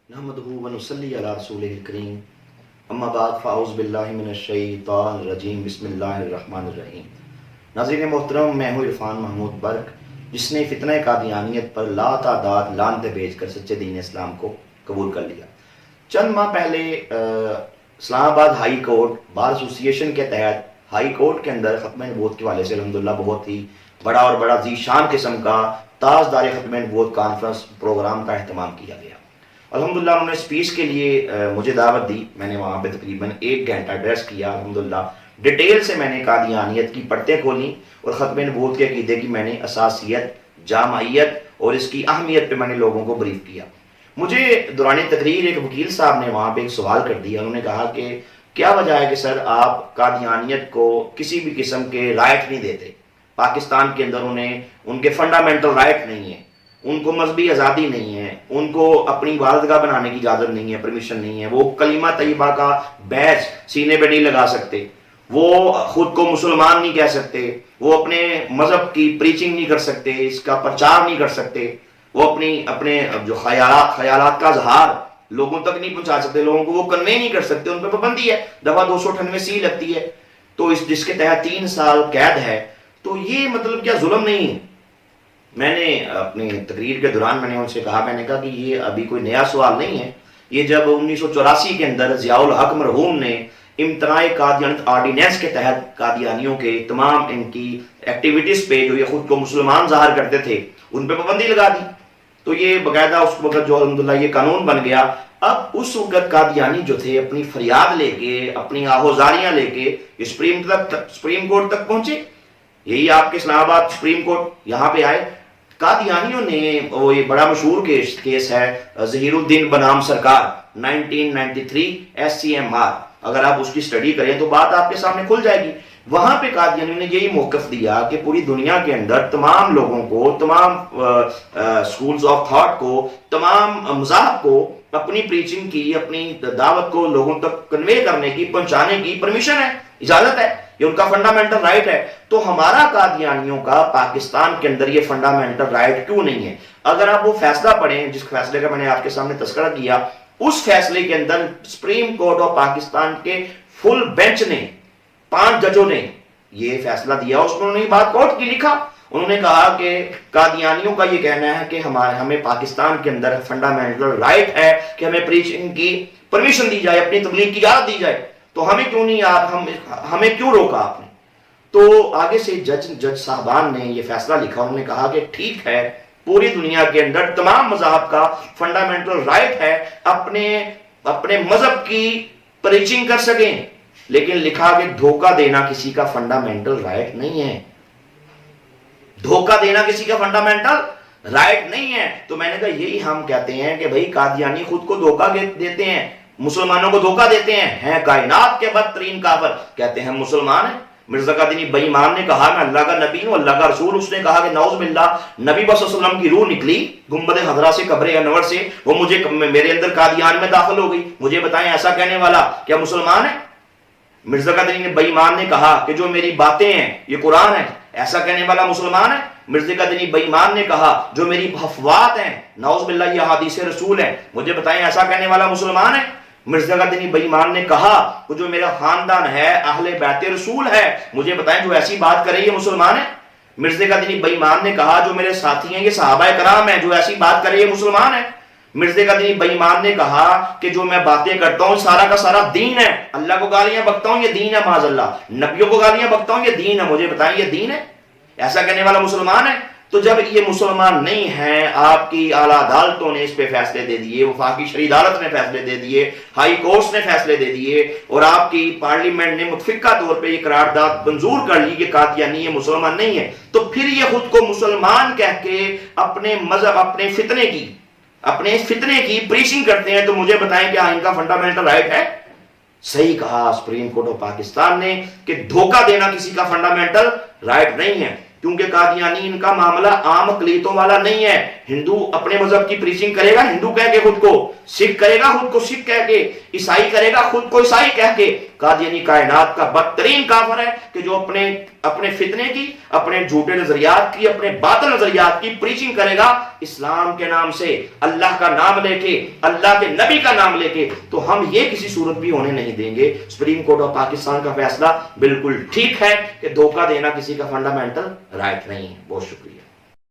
نحمدہ ونصلی علی رسولہ الکریم اما بعد فاعوذ باللہ من الشیطان الرجیم بسم اللہ الرحمن الرحیم۔ ناظرین محترم، میں ہوں عرفان محمود برق، جس نے فتنہ قادیانیت پر لا تعداد لعنتیں بھیج کر سچے دین اسلام کو قبول کر لیا۔ چند ماہ پہلے اسلام آباد ہائی کورٹ بار ایسوسی ایشن کے تحت ہائی کورٹ کے اندر ختم نبوت کے حوالے سے الحمدللہ بہت ہی بڑا ذی شان قسم کا تاجدار ختم نبوت کانفرنس پروگرام کا اہتمام کیا گیا۔ الحمدللہ انہوں نے اسپیچ کے لیے مجھے دعوت دی، میں نے وہاں پہ تقریباً 1 گھنٹہ ایڈریس کیا۔ الحمدللہ ڈیٹیل سے میں نے قادیانیت کی پرتیں کھولیں اور ختم نبوت کے عقیدے کی میں نے اساسیت، جامعیت اور اس کی اہمیت پہ میں نے لوگوں کو بریف کیا۔ مجھے دوران تقریر ایک وکیل صاحب نے وہاں پہ ایک سوال کر دیا۔ انہوں نے کہا کہ کیا وجہ ہے کہ سر آپ قادیانیت کو کسی بھی قسم کے رائٹ نہیں دیتے؟ پاکستان کے اندر انہیں ان کے فنڈامنٹل رائٹ نہیں ہیں، ان کو مذہبی آزادی نہیں ہے، ان کو اپنی عبادتگاہ بنانے کی اجازت نہیں ہے، پرمیشن نہیں ہے، وہ کلمہ طیبہ کا بیج سینے پہ نہیں لگا سکتے، وہ خود کو مسلمان نہیں کہہ سکتے، وہ اپنے مذہب کی پریچنگ نہیں کر سکتے، اس کا پرچار نہیں کر سکتے، وہ اپنے جو خیالات کا اظہار لوگوں تک نہیں پہنچا سکتے، لوگوں کو وہ کنوے نہیں کر سکتے، ان پہ پابندی ہے، دفعہ 298 لگتی ہے، تو جس کے تحت 3 سال قید ہے۔ تو یہ مطلب کیا ظلم نہیں ہے؟ میں نے اپنی تقریر کے دوران میں نے ان سے کہا، میں نے کہا کہ یہ ابھی کوئی نیا سوال نہیں ہے، یہ جب 1984 کے اندر ضیاء الحق مرحوم نے امتناع قادیانیت آرڈیننس کے تحت قادیانیوں کے تمام ان کی ایکٹیویٹیز پہ جو یہ خود کو مسلمان ظاہر کرتے تھے ان پہ پابندی لگا دی، تو یہ باقاعدہ اس وقت جو الحمدللہ یہ قانون بن گیا۔ اب اس وقت قادیانی جو تھے اپنی فریاد لے کے، اپنی آہوزاریاں لے کے سپریم کورٹ تک پہنچے، یہی آپ کے اسلام آباد سپریم کورٹ یہاں پہ آئے۔ قادیانیوں نے وہ یہ بڑا مشہور کیس ہے ظہیر الدین بنام سرکار 1993 SCMR، اگر آپ اس کی سٹڈی کریں تو بات آپ کے سامنے کھل جائے گی۔ وہاں پہ قادیانیوں نے یہی موقف دیا کہ پوری دنیا کے اندر تمام لوگوں کو، تمام سکولز آف تھاٹ کو، تمام مذاہب کو اپنی پریچنگ کی، اپنی دعوت کو لوگوں تک کنوے کرنے کی، پہنچانے کی پرمیشن ہے، اجازت ہے، یہ ان کا فنڈامنٹل رائٹ ہے۔ تو ہمارا قادیانیوں کا پاکستان کے اندر یہ فنڈامنٹل رائٹ کیوں نہیں ہے؟ اگر آپ وہ فیصلہ پڑھیں جس فیصلے کا میں نے آپ کے سامنے تذکرہ کیا، اس فیصلے کے اندر سپریم کورٹ آف پاکستان کے فل بینچ نے، 5 ججوں نے یہ فیصلہ دیا، اس میں انہوں نے بات کورٹ کی لکھا، انہوں نے کہا کہ قادیانیوں کا یہ کہنا ہے کہ ہمیں پاکستان کے اندر فنڈامنٹل رائٹ ہے کہ ہمیں پریچنگ کی پرمیشن دی جائے، اپنی تبلیغ کی اجازت دی جائے، تو ہمیں کیوں نہیں، ہمیں کیوں روکا آپ نے؟ تو آگے سے جج صاحبان نے یہ فیصلہ لکھا، انہوں نے کہا کہ ٹھیک ہے، پوری دنیا کے اندر تمام مذاہب کا فنڈامنٹل رائٹ ہے اپنے مذہب کی پریچنگ کر سکیں، لیکن لکھا کہ دھوکہ دینا کسی کا فنڈامنٹل رائٹ نہیں ہے، دھوکہ دینا کسی کا فنڈامنٹل رائٹ نہیں ہے۔ تو میں نے کہا یہی ہم کہتے ہیں کہ بھائی قادیانی خود کو دھوکہ دیتے ہیں، مسلمانوں کو دھوکہ دیتے ہیں کائنات کے بدترین کافر، کہتے ہیں مسلمان ہیں۔ مرزا قادیانی بے ایمان نے کہا میں اللہ کا نبی ہوں، اللہ کا رسول، اس نے کہا کہ نعوذ باللہ نبی صلی اللہ علیہ وسلم کی روح نکلی گنبد خضرا سے، قبر انور سے، وہ میرے اندر قادیان میں داخل ہو گئی، مجھے بتائیں ایسا کہنے والا کیا مسلمان ہے؟ مرزا قادیانی بے ایمان نے کہا کہ جو میری باتیں ہیں یہ قرآن ہے، ایسا کہنے والا مسلمان ہے؟ مرزا قادیانی بے ایمان نے کہا جو میری حفوات ہیں نعوذ باللہ یہ حدیث رسول ہیں، مجھے بتائیں ایسا کہنے والا مسلمان ہے؟ مرزا قادیانی بے ایمان نے کہا کہ جو میرا خاندان ہے اہل بیت رسول ہے، مجھے بتائیں جو ایسی بات کرے یہ مسلمان ہے؟ مرزا قادیانی بے ایمان نے کہا جو میرے ساتھی ہیں یہ صحابہ کرام ہیں، جو ایسی بات کرے یہ مسلمان ہے؟ مرزا قادیانی بے ایمان نے کہا کہ جو میں باتیں کرتا ہوں سارا کا سارا دین ہے، اللہ کو گالیاں بکتا ہوں یہ دین ہے، معاذ اللہ نبیوں کو گالیاں بکتا ہوں یہ دین ہے، مجھے بتائیں یہ دین ہے؟ ایسا کہنے والا مسلمان ہے؟ تو جب یہ مسلمان نہیں ہیں، آپ کی اعلیٰ عدالتوں نے اس پہ فیصلے دے دیے، وفاقی شرعی عدالت نے فیصلے دے دیے، ہائی کورٹس نے فیصلے دے دیے، اور آپ کی پارلیمنٹ نے متفقہ طور پہ یہ قرارداد منظور کر لی کہ قادیانی یہ مسلمان نہیں ہے، تو پھر یہ خود کو مسلمان کہہ کے اپنے مذہب، اپنے فتنے کی پریچنگ کرتے ہیں، تو مجھے بتائیں کہ ان کا فنڈامنٹل رائٹ ہے؟ صحیح کہا سپریم کورٹ آف پاکستان نے کہ دھوکہ دینا کسی کا فنڈامنٹل رائٹ نہیں ہے، کیونکہ قادیانی ان کا معاملہ عام اقلیتوں والا نہیں ہے۔ ہندو اپنے مذہب کی پریچنگ کرے گا ہندو کہہ کے خود کو، سکھ کرے گا خود کو سکھ کہہ کے، عیسائی کرے گا خود کو عیسائی کہہ کے، قادیانی کائنات کا بدترین کافر ہے کہ جو اپنے فتنے کی، اپنے جھوٹے نظریات کی، اپنے باطل نظریات کی پریچنگ کرے گا اسلام کے نام سے، اللہ کا نام لے کے، اللہ کے نبی کا نام لے کے، تو ہم یہ کسی صورت بھی ہونے نہیں دیں گے۔ سپریم کورٹ آف پاکستان کا فیصلہ بالکل ٹھیک ہے کہ دھوکہ دینا کسی کا فنڈامنٹل رائٹ نہیں ہے۔ بہت شکریہ۔